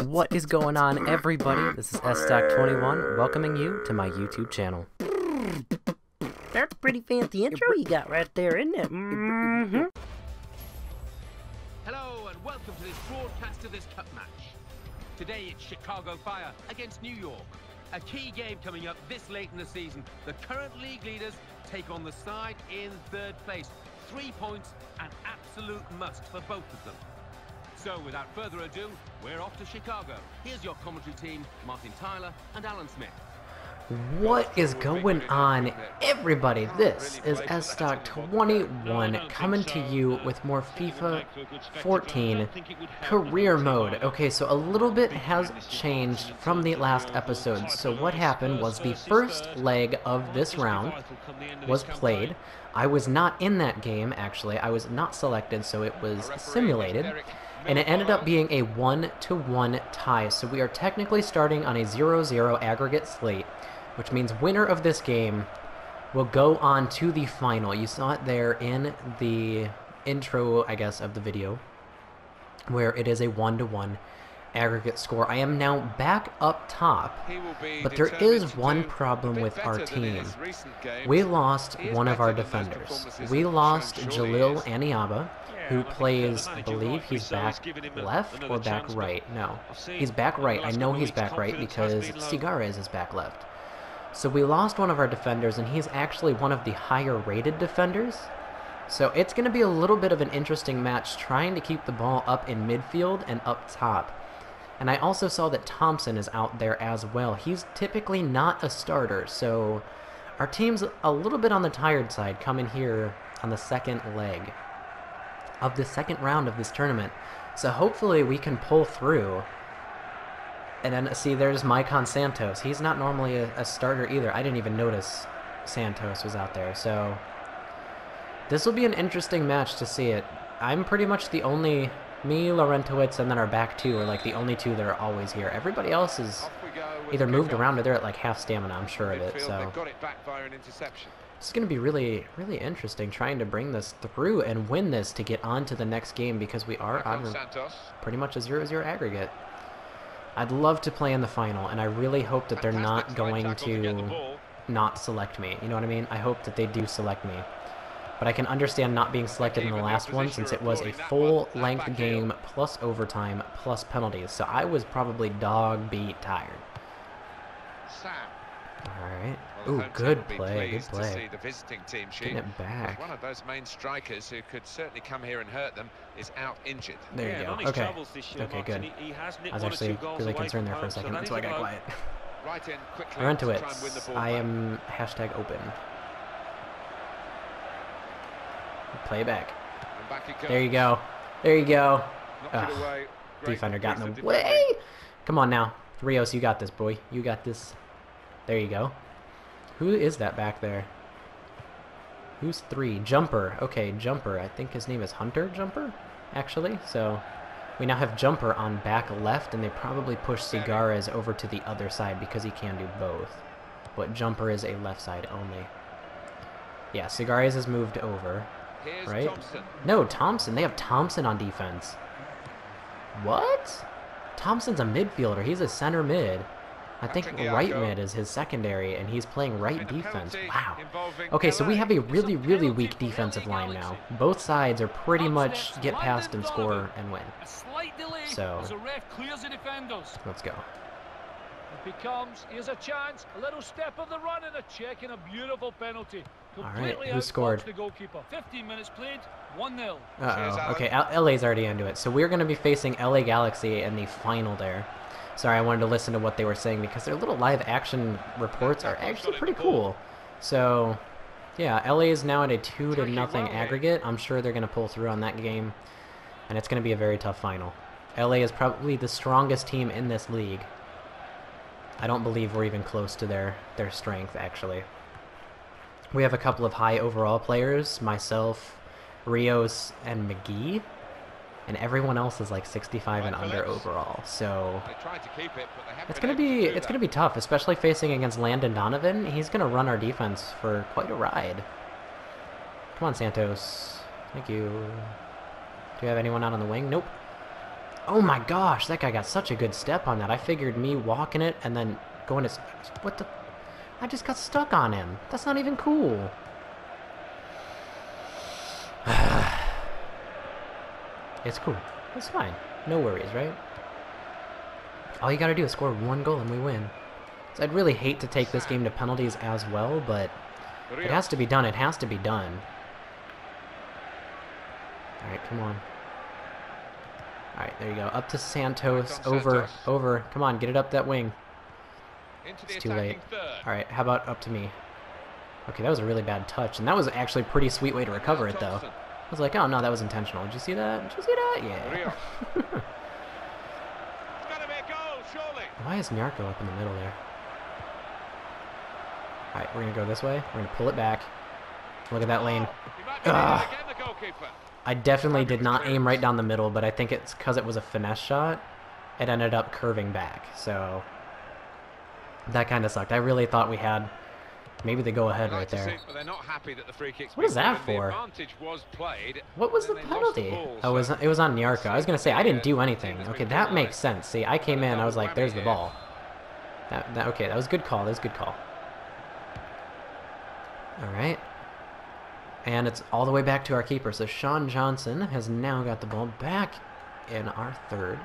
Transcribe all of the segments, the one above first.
What is going on, everybody? This is Sstock21, welcoming you to my YouTube channel. That's a pretty fancy intro you got right there, isn't it? Hello and welcome to this broadcast of this cup match. Today it's Chicago Fire against New York. A key game coming up this late in the season. The current league leaders take on the side in third place. 3 points, an absolute must for both of them. So without further ado, we're off to Chicago. Here's your commentary team, Martin Tyler and Alan Smith. What is going on, everybody? This is Sstock21 coming to you with more FIFA 14 career mode. Okay, so a little bit has changed from the last episode. So what happened was the first leg of this round was played. I was not in that game, actually. I was not selected, so it was simulated. And it ended up being a 1-1 tie. So we are technically starting on a 0-0 aggregate slate, which means winner of this game will go on to the final. You saw it there in the intro, I guess, of the video, where it is a 1-1 aggregate score. I am now back up top, but there is one problem with our team. We lost one of our defenders. We lost Jalil Aniaba, who plays, I believe he's back left or back right. No, he's back right. I know he's back right because Cigares is back left. So we lost one of our defenders, and he's actually one of the higher rated defenders. So it's going to be a little bit of an interesting match trying to keep the ball up in midfield and up top. And I also saw that Thompson is out there as well. He's typically not a starter, so our team's a little bit on the tired side coming here on the second leg of the second round of this tournament. So hopefully we can pull through. And then, see, there's Maicon Santos. He's not normally a starter either. I didn't even notice Santos was out there. So this will be an interesting match to see it. I'm pretty much the only... Me, Laurentowicz, and then our back two are like the only two that are always here. Everybody else is either moved around or they're at like half stamina, I'm sure of it. So it's going to be really, really interesting trying to bring this through and win this to get on to the next game, because we are on pretty much a 0-0 aggregate. I'd love to play in the final, and I really hope that they're not going to not select me. You know what I mean? I hope that they do select me. But I can understand not being selected in the last one, since it was a full-length game plus overtime plus penalties. So I was probably dog-beat tired. Alright. Ooh, good play, good play. Getting it back. One of those main strikers who could certainly come here and hurt them is out injured. There you go. Okay. Okay, good. I was actually really concerned there for a second. That's why I got quiet. Laurentowicz. I am hashtag open. Play back. There you go. There you go. Defender got in the way. Come on now. Rios, you got this, boy. You got this. There you go. Who is that back there? Who's 3? Jumper. Okay, Jumper. I think his name is Hunter Jumper, actually. So we now have Jumper on back left, and they probably push Cigares over to the other side because he can do both. But Jumper is a left side only. Yeah, Cigares has moved over. Right? No, Thompson. They have Thompson on defense. What? Thompson's a midfielder. He's a center mid. I think right mid is his secondary, and he's playing right defense. Wow. Okay, so we have a really, really weak defensive line now. Both sides are pretty much get past and score and win. So, let's go. Here's a chance, a little step of the run and a check and a beautiful penalty. Alright, who scored? 15 minutes played, 1-0. Uh-oh. Okay, LA's already into it. So we're going to be facing LA Galaxy in the final there. Sorry, I wanted to listen to what they were saying because their little live action reports are actually pretty cool. So, yeah, LA is now at a 2-0 aggregate. I'm sure they're going to pull through on that game, and it's going to be a very tough final. LA is probably the strongest team in this league. I don't believe we're even close to their strength, actually. We have a couple of high overall players, myself, Rios, and McGee, and everyone else is like 65 and under overall. So it's gonna be tough, especially facing against Landon Donovan. He's gonna run our defense for quite a ride. Come on, Santos. Thank you. Do you have anyone out on the wing? Nope. Oh my gosh, that guy got such a good step on that. I figured me walking it and then going to... What the... I just got stuck on him. That's not even cool. It's cool. It's fine. No worries, right? All you gotta do is score 1 goal and we win. So I'd really hate to take this game to penalties as well, but it has to be done. It has to be done. Alright, come on. Alright, there you go. Up to Santos. Over. Come on, get it up that wing. It's too late. Alright, how about up to me? Okay, that was a really bad touch, and that was actually a pretty sweet way to recover it, though. I was like, oh no, that was intentional. Did you see that? Did you see that? Yeah. Why is Nyarko up in the middle there? Alright, we're gonna go this way. We're gonna pull it back. Look at that lane. Ugh. I definitely did not aim right down the middle, but I think it's because it was a finesse shot. It ended up curving back, so that kind of sucked. I really thought we had maybe the go-ahead right there. What is that for? What was the penalty? Oh, it was on Nyarko. I was gonna say I didn't do anything. Okay, that makes sense. See, I came in, I was like, "There's the ball." Okay, that was a good call. That was a good call. All right. And it's all the way back to our keeper. So Sean Johnson has now got the ball back in our third.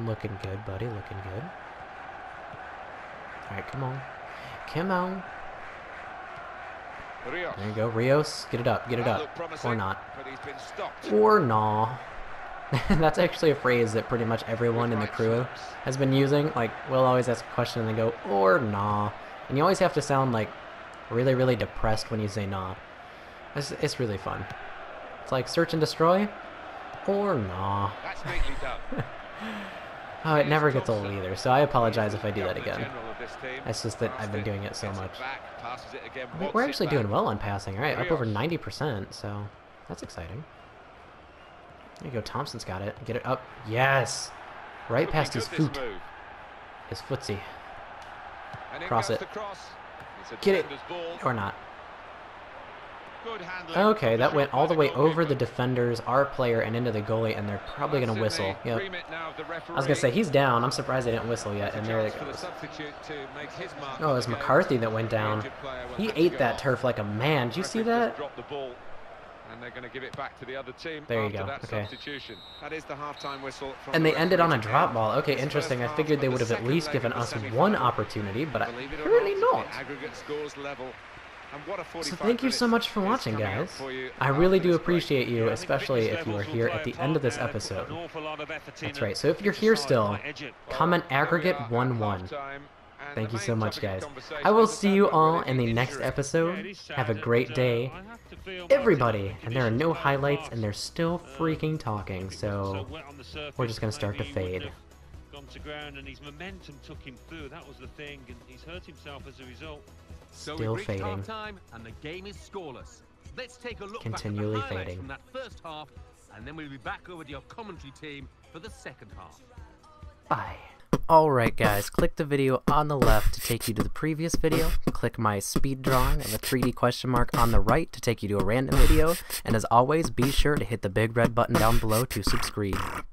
Looking good, buddy. Looking good. All right, come on. Come on. There you go. Rios, get it up. Get it up. Or not. Or nah. That's actually a phrase that pretty much everyone in the crew has been using. Like, we'll always ask a question and they go, or nah. And you always have to sound like really, really depressed when you say nah. It's really fun. It's like search and destroy, or nah. That's neatly done. Oh, it never gets old either, so I apologize if I do that again. It's just that I've been doing it so much. We're actually doing well on passing, alright, up over 90%, so that's exciting. There you go, Thompson's got it. Get it up. Yes! Right past his foot. His footsie. Cross it. Get it! Or not. Okay, that went all the way over the defenders, our player, and into the goalie, and they're probably going to whistle. Yep. I was going to say, he's down. I'm surprised they didn't whistle yet, and there it goes. Oh, it was McCarthy that went down. He ate that turf like a man. Did you see that? There you go. Okay. And they ended on a drop ball. Okay, interesting. I figured they would have at least given us one opportunity, but apparently not. So thank you so much for watching, guys. I really do appreciate you, especially if you are here at the end of this episode. That's right, so if you're here still, comment aggregate 1-1. Thank you so much, guys. I will see you all in the next episode. Have a great day, everybody. And there are no highlights, and they're still freaking talking, so we're just going to start to fade. To ground, and his momentum took him through. That was the thing, and he's hurt himself as a result. Still fading. Time and the game is scoreless. Let's take a look Continually back at the highlights fading. From that first half, and then we'll be back over to your commentary team for the second half. Bye. Alright guys, click the video on the left to take you to the previous video, click my speed drawing of a 3D question mark on the right to take you to a random video, and as always, be sure to hit the big red button down below to subscribe.